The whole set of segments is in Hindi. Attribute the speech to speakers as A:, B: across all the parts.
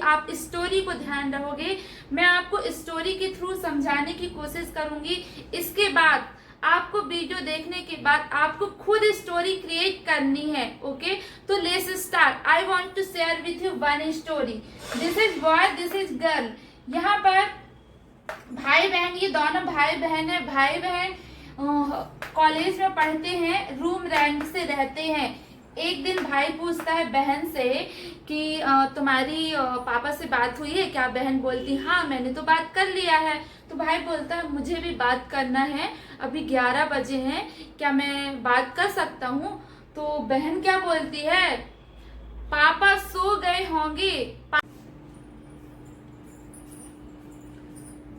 A: आप स्टोरी को ध्यान रखोगे, मैं आपको स्टोरी के थ्रू समझाने की कोशिश करूंगी। इसके बाद आपको वीडियो देखने के बाद आपको खुद स्टोरी क्रिएट करनी है। ओके, तो let's start. I want to share with you one story. This is boy, this is girl. यहाँ पर भाई बहन, ये दोनों भाई बहन है। भाई बहन कॉलेज में पढ़ते हैं, रूम रेंट से रहते हैं। एक दिन भाई पूछता है बहन से कि तुम्हारी पापा से बात हुई है क्या? बहन बोलती हाँ मैंने तो बात कर लिया है। तो भाई बोलता है मुझे भी बात करना है, अभी 11 बजे हैं, क्या मैं बात कर सकता हूँ? तो बहन क्या बोलती है, पापा सो गए होंगे।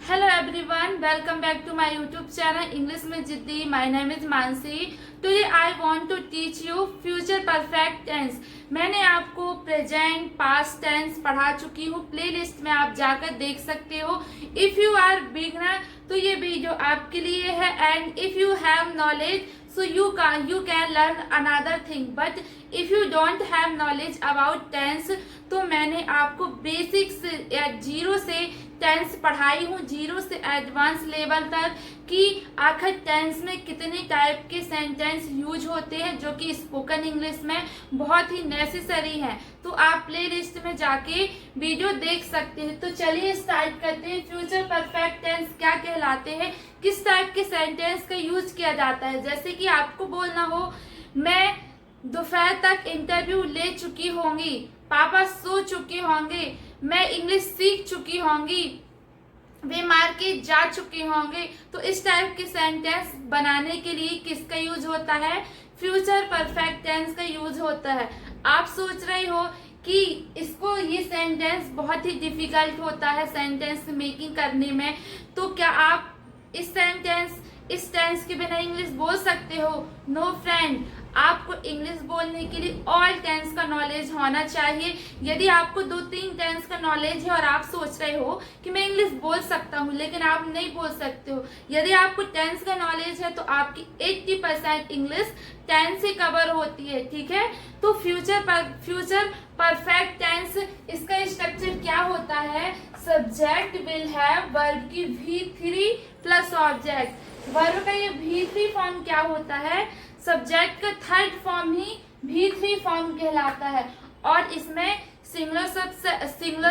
A: Hello everyone, welcome back to my YouTube channel English में जिद्दी। My name is Mansi. Today I want to teach you future perfect tense. मैंने आपको प्रेजेंट पास्ट टेंस पढ़ा चुकी हूँ, प्लेलिस्ट में आप जाकर देख सकते हो। इफ यू आर बिगनर तो ये वीडियो आपके लिए है, and if you have knowledge so you can learn another thing, but if you don't have knowledge about tense तो मैंने आपको बेसिक्स जीरो से टेंस पढ़ाई हूँ, जीरो से एडवांस लेवल तक, कि आखिर टेंस में कितने टाइप के सेंटेंस यूज होते हैं जो कि स्पोकन इंग्लिश में बहुत ही नेसेसरी है। तो आप प्ले लिस्ट में जाके वीडियो देख सकते हैं। तो चलिए स्टार्ट करते हैं। फ्यूचर परफेक्ट टेंस क्या कहलाते हैं, किस टाइप के सेंटेंस का यूज किया जाता है। जैसे कि आपको बोलना हो मैं दोपहर तक इंटरव्यू ले चुकी होंगी, पापा सो चुके होंगे, मैं इंग्लिश सीख चुकी होंगी, वे मार्केट जा चुके होंगे। तो इस टाइप के सेंटेंस बनाने के लिए किसका यूज होता है, फ्यूचर परफेक्ट टेंस का यूज होता है। आप सोच रहे हो कि इसको ये सेंटेंस बहुत ही डिफिकल्ट होता है सेंटेंस मेकिंग करने में, तो क्या आप इस टेंस के बिना इंग्लिश बोल सकते हो? नो फ्रेंड, आपको इंग्लिश बोलने के लिए ऑल टेंस का नॉलेज होना चाहिए। यदि आपको 2-3 टेंस का नॉलेज है और आप सोच रहे हो कि मैं इंग्लिश बोल सकता हूँ, लेकिन आप नहीं बोल सकते हो, यदि आपको टेंस का नॉलेज है तो आपकी 80% इंग्लिश टेंस से कवर होती है। ठीक है, तो फ्यूचर परफेक्ट टेंस, इसका स्ट्रक्चर क्या होता है, सब्जेक्ट विल हैव, वर्ब की V3 प्लस ऑब्जेक्ट। वर्ब का ये V3 फॉर्म क्या होता है, सब्जेक्ट का थर्ड फॉर्म ही V3 फॉर्म कहलाता है। और इसमें सिंगुलर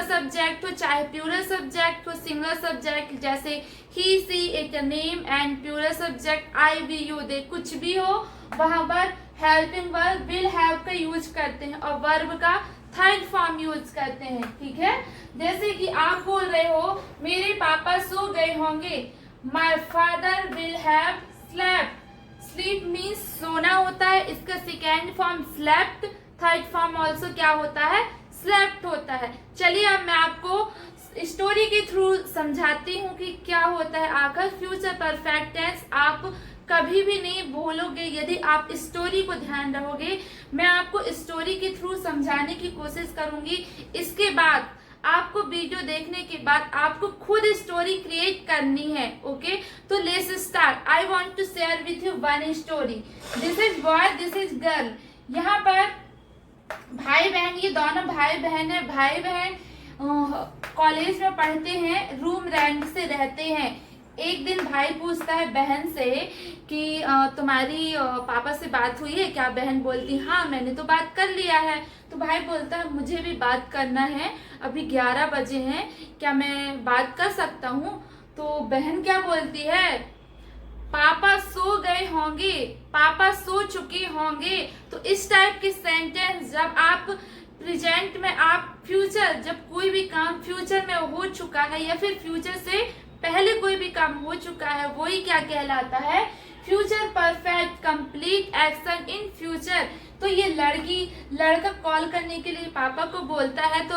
A: सब्जेक्ट हो चाहे प्लूरल सब्जेक्ट हो, सिंगुलर सब्जेक्ट जैसे ही she it name, and plural subject I we you they, कुछ भी हो वहां पर हेल्पिंग वर्ब विल हैव का यूज करते हैं और वर्ब का थर्ड फॉर्म यूज करते हैं। ठीक है, जैसे कि आप बोल रहे हो मेरे पापा सो गए होंगे, my father will have slept. Sleep means सोना होता है, इसका second form slept, third form also क्या होता है, स्लेप्ट होता है। चलिए अब मैं आपको स्टोरी के थ्रू समझाती हूँ कि क्या होता है आखिर फ्यूचर परफेक्ट टेंस। आप कभी भी नहीं भूलोगे यदि आप स्टोरी को ध्यान रखोगे। मैं आपको स्टोरी के थ्रू समझाने की कोशिश करूंगी। इसके बाद आपको वीडियो देखने के बाद आपको खुद स्टोरी क्रिएट करनी है। ओके, तो let's start. I want to share with you one story. This is boy, this is girl. यहाँ पर भाई बहन, ये दोनों भाई बहन है। भाई बहन कॉलेज में पढ़ते हैं, रूम रेंट से रहते हैं। एक दिन भाई पूछता है बहन से कि तुम्हारी पापा से बात हुई है क्या? बहन बोलती हाँ मैंने तो बात कर लिया है। तो भाई बोलता है मुझे भी बात करना है, अभी 11 बजे हैं, क्या मैं बात कर सकता हूँ? तो बहन क्या बोलती है, पापा सो गए होंगे, पापा सो चुके होंगे। तो इस टाइप के सेंटेंस जब आप प्रेजेंट में, आप फ्यूचर, जब कोई भी काम फ्यूचर में हो चुका है या फिर फ्यूचर से पहले कोई भी काम हो चुका है, वही क्या कहलाता है, future perfect complete action in future. तो ये लड़का कॉल करने के लिए पापा को बोलता है,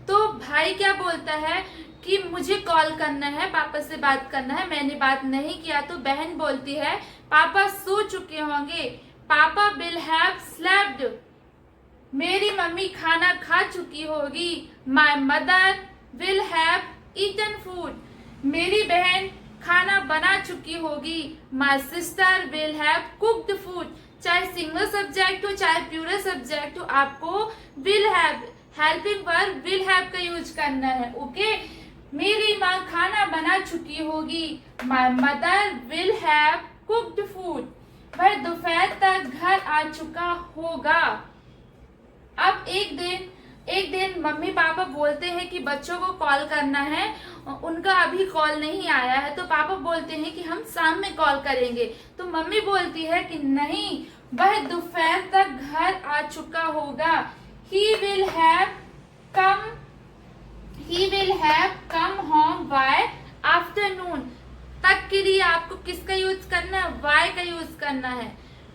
A: तो भाई क्या बोलता है कि मुझे कॉल करना है, पापा से बात करना है, मैंने बात नहीं किया। तो बहन बोलती है पापा सो चुके होंगे, पापा विल हैव स्लेप्ट। मेरी मम्मी खाना खा चुकी होगी, my mother will have eaten food. मेरी बहन खाना बना चुकी होगी, my sister will have cooked food. चाहे सिंगल सब्जेक्ट हो चाहे प्लूरल सब्जेक्ट हो, आपको will have, helping verb will have का यूज करना है। ओके, मेरी माँ खाना बना चुकी होगी। My mother will have cooked food. वह दोपहर तक घर आ चुका होगा। अब एक दिन मम्मी पापा बोलते हैं कि बच्चों को कॉल करना है, उनका अभी कॉल नहीं आया है, तो पापा बोलते हैं कि हम शाम में कॉल करेंगे। तो मम्मी बोलती है कि नहीं, वह दोपहर तक घर आ चुका होगा। He will have come home by afternoon. तक के लिए आपको किसका यूज करना है? वाई का यूज करना है।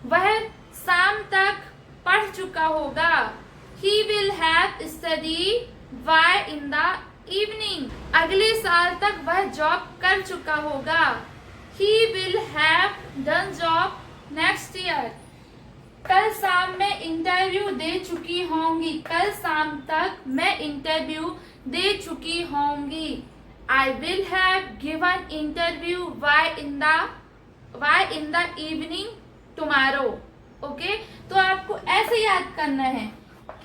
A: वह शाम तक पढ़ चुका होगा। He will have studied by in the evening. अगले साल तक वह जॉब कर चुका होगा। He will have done job next year. कल शाम में इंटरव्यू दे चुकी होंगी। कल शाम तक मैं इंटरव्यू दे चुकी होंगी। I will have given interview by in the evening tomorrow. Okay, तो आपको ऐसे याद करना है।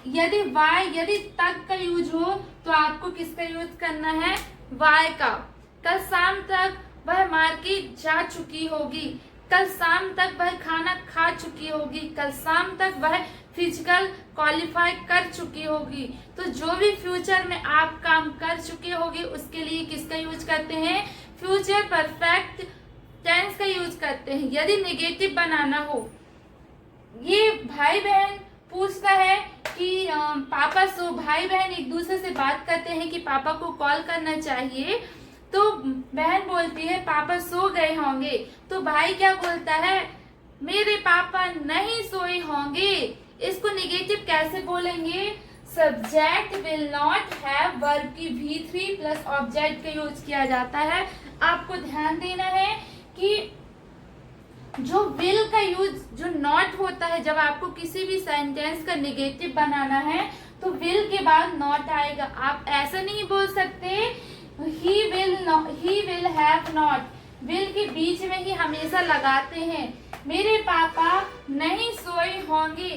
A: यदि तक का यूज हो तो आपको किसका यूज करना है? वाई का। कल शाम तक वह मार्केट जा चुकी होगी। कल शाम तक वह खाना खा चुकी होगी। कल शाम तक वह फिजिकल क्वालिफाई कर चुकी होगी। तो जो भी फ्यूचर में आप काम कर चुके होगे उसके लिए किसका यूज करते हैं? फ्यूचर परफेक्ट टेंस का यूज करते हैं। यदि नेगेटिव बनाना हो, ये भाई बहन पूछता है कि पापा भाई बहन एक दूसरे से बात करते हैं कि पापा को कॉल करना चाहिए, तो बहन बोलती है पापा सो गए होंगे। तो भाई क्या बोलता है? मेरे पापा नहीं सोए होंगे। इसको नेगेटिव कैसे बोलेंगे? Subject will not have verb की V3 प्लस ऑब्जेक्ट का यूज किया जाता है। आपको ध्यान देना है कि जो विल का यूज जो नॉट होता है, जब आपको किसी भी सेंटेंस का नेगेटिव बनाना है तो विल के बाद नॉट आएगा। आप ऐसा नहीं बोल सकते ही विल हैव नॉट, विल के बीच में ही हमेशा लगाते हैं। मेरे पापा नहीं सोए होंगे,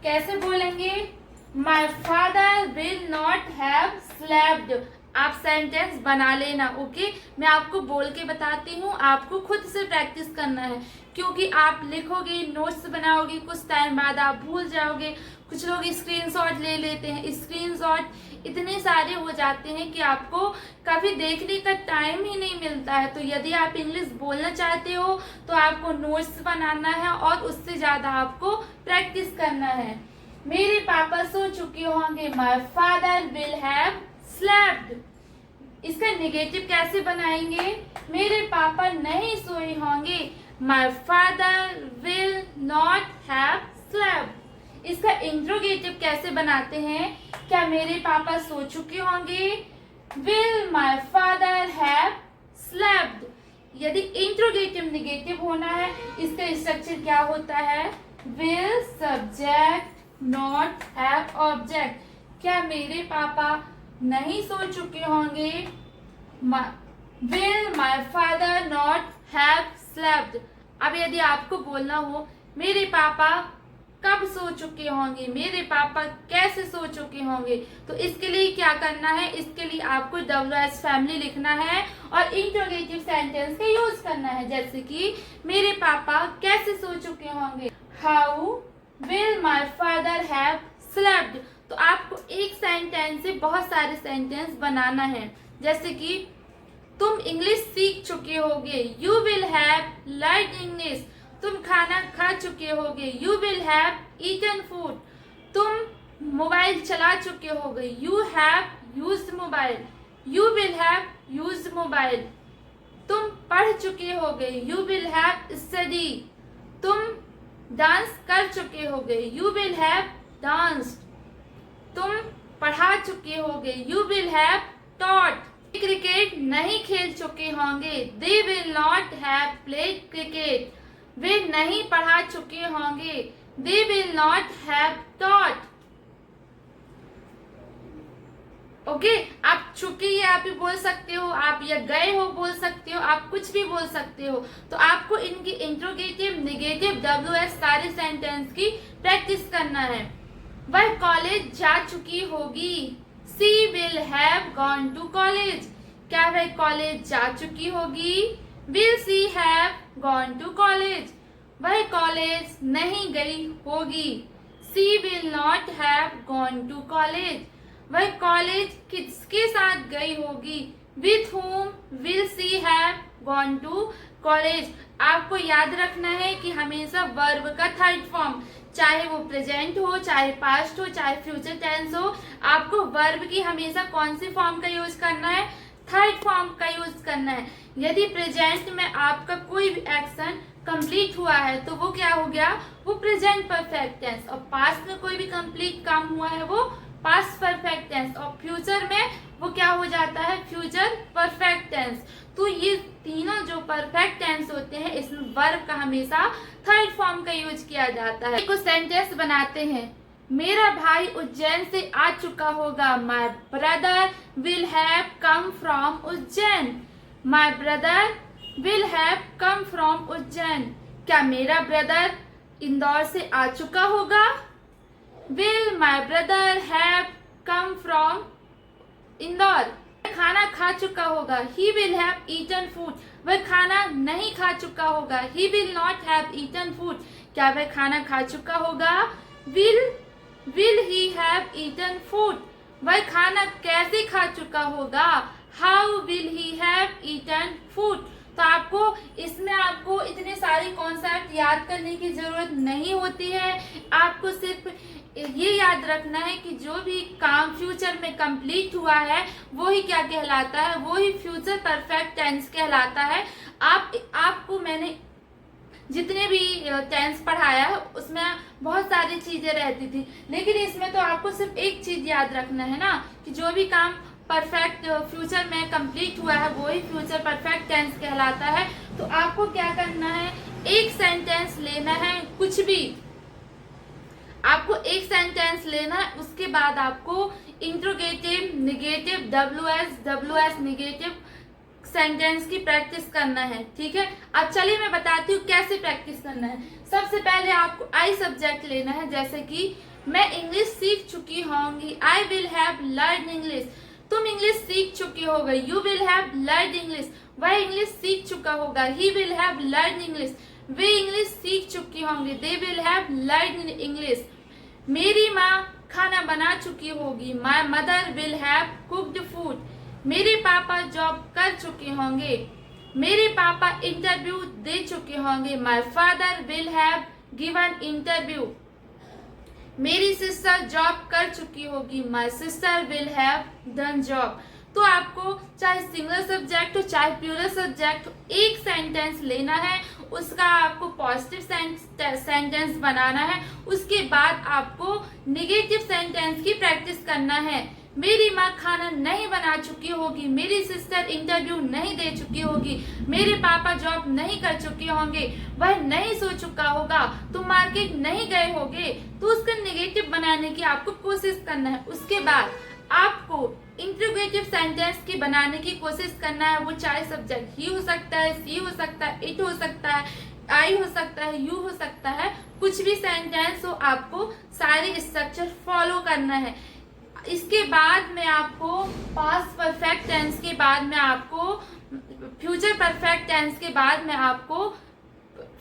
A: कैसे बोलेंगे? My father will not have slept. आप सेंटेंस बना लेना। ओके, मैं आपको बोल के बताती हूँ, आपको खुद से प्रैक्टिस करना है, क्योंकि आप लिखोगे, नोट्स बनाओगे, कुछ टाइम बाद आप भूल जाओगे। कुछ लोग स्क्रीनशॉट ले लेते हैं, स्क्रीनशॉट इतने सारे हो जाते हैं कि आपको कभी देखने का टाइम ही नहीं मिलता है। तो यदि आप इंग्लिश बोलना चाहते हो तो आपको नोट्स बनाना है और उससे ज्यादा आपको प्रैक्टिस करना है। मेरे पापा सो चुके होंगे। My father will have slept. इसका नेगेटिव कैसे बनाएंगे? मेरे पापा नहीं सोए होंगे। My father will not have slept. इसका इंट्रोगेटिव कैसे बनाते हैं? क्या मेरे पापा सो चुके होंगे? Will my father have slept. यदि इंट्रोगेटिव नेगेटिव होना है, इसका स्ट्रक्चर क्या होता है? Will subject not have object. क्या मेरे पापा नहीं सो चुके होंगे? Will my father not have slept. अब यदि आपको बोलना हो मेरे पापा कब सो चुके होंगे, मेरे पापा कैसे सो चुके होंगे, तो इसके लिए क्या करना है? इसके लिए आपको WH फैमिली लिखना है और इंट्रोगेटिव सेंटेंस का यूज करना है। जैसे कि मेरे पापा कैसे सो चुके होंगे? How will my father have slept. तो आपको एक सेंटेंस से बहुत सारे सेंटेंस बनाना है। जैसे कि तुम इंग्लिश सीख चुके होगे। You will have learn English. तुम खाना खा चुके होगे। You will have eaten food. तुम मोबाइल चला चुके होगे। You have used mobile. You will have used mobile. तुम पढ़ चुके होगे। You will have study. तुम डांस कर चुके होगे। You will have danced. तुम पढ़ा चुके होगे। You will have taught. Cricket नहीं खेल चुके होंगे। They will not have played cricket. वे नहीं पढ़ा चुके होंगे। They will not have taught. Okay, आप चुके ये आप भी बोल सकते हो, आप या गए हो बोल सकते हो, आप कुछ भी बोल सकते हो। तो आपको इनकी इंट्रोगेटिव, नेगेटिव, WH सारे सेंटेंस की प्रैक्टिस करना है। वह कॉलेज जा चुकी होगी। She will have gone to college, क्या वह कॉलेज जा चुकी होगी। Will she have gone to college, वह कॉलेज नहीं गई होगी। She will not have gone to college, वह कॉलेज किसके साथ गई होगी। With whom will she have gone to college। आपको याद रखना है कि हमेशा वर्ब का थर्ड फॉर्म, चाहे वो प्रेजेंट हो, चाहे पास्ट हो, चाहे फ्यूचर टेंस हो, आपको वर्ब की हमेशा कौन सी फॉर्म का यूज करना है, थर्ड फॉर्म का यूज करना है। यदि प्रेजेंट में आपका कोई भी एक्शन कंप्लीट हुआ है तो वो क्या हो गया, वो प्रेजेंट परफेक्ट टेंस, और पास्ट में कोई भी कंप्लीट काम हुआ है वो पास्ट परफेक्ट टेंस, और फ्यूचर में वो क्या हो जाता है, फ्यूचर परफेक्ट टेंस। तो ये तीनों जो परफेक्ट टेंस होते हैं इसमें वर्ब का हमेशा थर्ड फॉर्म का यूज किया जाता है। कुछ सेंटेंस बनाते हैं। मेरा भाई उज्जैन से आ चुका होगा। My brother will have come from Ujjain. My brother will have come from Ujjain, क्या मेरा ब्रदर इंदौर से आ चुका होगा। Will my brother have come from Indore, खाना खा चुका होगा। He will have eaten food, वह खाना नहीं खा चुका होगा। He will not have eaten food, क्या वह खाना खा चुका होगा। Will he have eaten food, वह खाना कैसे खा चुका होगा। How will he have eaten food. तो आपको इसमें आपको इतने सारे कॉन्सेप्ट याद करने की जरूरत नहीं होती है। आपको सिर्फ ये याद रखना है कि जो भी काम फ्यूचर में कंप्लीट हुआ है वो ही क्या कहलाता है, वो ही फ्यूचर परफेक्ट टेंस कहलाता है। आपको मैंने जितने भी टेंस पढ़ाया है उसमें बहुत सारी चीजें रहती थी, लेकिन इसमें तो आपको सिर्फ एक चीज याद रखना है ना कि जो भी काम परफेक्ट फ्यूचर में कंप्लीट हुआ है वो ही फ्यूचर परफेक्ट टेंस कहलाता है। तो आपको क्या करना है, एक सेंटेंस लेना है, कुछ भी आपको एक सेंटेंस लेना है, उसके बाद आपको interrogative, negative, WS negative sentence की प्रैक्टिस करना है। ठीक है, अब चलिए मैं बताती हूँ कैसे प्रैक्टिस करना है। सबसे पहले आपको आई सब्जेक्ट लेना है, जैसे कि मैं इंग्लिश सीख चुकी होंगी। I will have learn English, तुम इंग्लिश सीख चुकी हो गई। You will have learn English, वह इंग्लिश सीख चुका होगा। He will have learn English, way English सीख चुकी होंगी। They will have learn English. मेरी माँ खाना बना चुकी होगी। My mother will have cooked food, मेरे पापा जॉब कर चुके होंगे। मेरे पापा इंटरव्यू दे चुके होंगे। My father will have given interview, मेरी सिस्टर जॉब कर चुकी होगी। My sister will have done job. तो आपको चाहे सिंगल सब्जेक्ट हो चाहे प्लूरल सब्जेक्ट हो, एक सेंटेंस लेना है, उसका आपको पॉजिटिव सेंटेंस बनाना है। उसके बाद आपको नेगेटिव सेंटेंस की प्रैक्टिस करना है। मेरी माँ खाना नहीं बना चुकी होगी। मेरी सिस्टर इंटरव्यू नहीं दे चुकी होगी। मेरे पापा जॉब नहीं कर चुके होंगे। वह नहीं सो चुका होगा। तुम मार्केट नहीं गए होगे। तो उसका नेगेटिव बनाने की आपको कोशिश करना है। उसके बाद आपको इंट्रोगेटिव सेंटेंस की बनाने की कोशिश करना है। वो चाहे सब्जेक्ट ही हो सकता है, सी हो सकता है, इट हो सकता है, आई हो सकता है, यू हो सकता है, कुछ भी सेंटेंस हो, आपको सारे स्ट्रक्चर फॉलो करना है। इसके बाद में आपको पास्ट परफेक्ट टेंस के बाद में आपको फ्यूचर परफेक्ट टेंस के बाद में आपको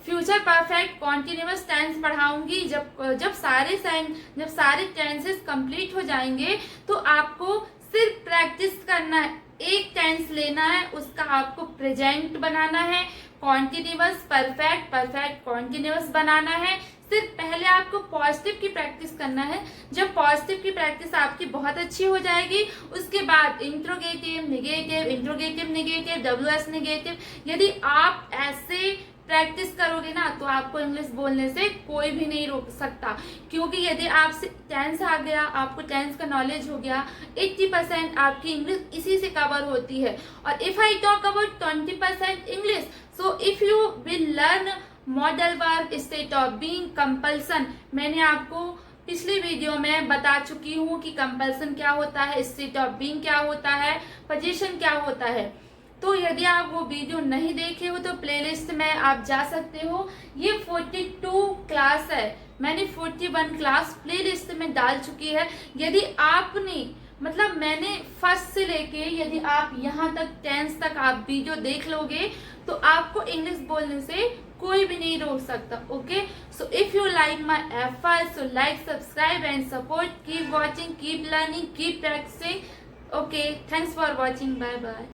A: फ्यूचर परफेक्ट कॉन्टिन्यूअस टेंस पढ़ाऊंगी। जब सारे टेंसेस कंप्लीट हो जाएंगे तो आपको सिर्फ प्रैक्टिस करना है। एक टेंस लेना है, उसका आपको प्रेजेंट बनाना है, कॉन्टिन्यूअस परफेक्ट कॉन्टिन्यूअस बनाना है। सिर्फ पहले आपको पॉजिटिव की प्रैक्टिस करना है। जब पॉजिटिव की प्रैक्टिस आपकी बहुत अच्छी हो जाएगी उसके बाद इंट्रोगेटिव नेगेटिव, डब्ल्यूएस नेगेटिव, यदि आप ऐसे प्रैक्टिस करोगे ना तो आपको इंग्लिश बोलने से कोई भी नहीं रोक सकता। क्योंकि यदि आपसे टेंस आ गया, आपको टेंस का नॉलेज हो गया, 80% आपकी इंग्लिश इसी से कवर होती है। और if I talk about 20% English, so if you will learn modal verb instead of being compulsion. मैंने आपको पिछली वीडियो में बता चुकी हूँ कि कंपल्सन क्या होता है, इंस्टेड ऑफ बीइंग क्या होता है, पोजीशन क्या होता है। तो यदि आप वो वीडियो नहीं देखे हो तो प्लेलिस्ट में आप जा सकते हो। ये 42 क्लास है, मैंने 41 क्लास प्लेलिस्ट में डाल चुकी है। यदि आपने मतलब मैंने फर्स्ट से लेके यदि आप यहाँ तक 10th तक आप वीडियो देख लोगे तो आपको इंग्लिश बोलने से कोई भी नहीं रोक सकता। Okay, so if you like my effort so like, subscribe and support. Keep watching, keep learning, keep practising. Okay, thanks for watching, bye bye.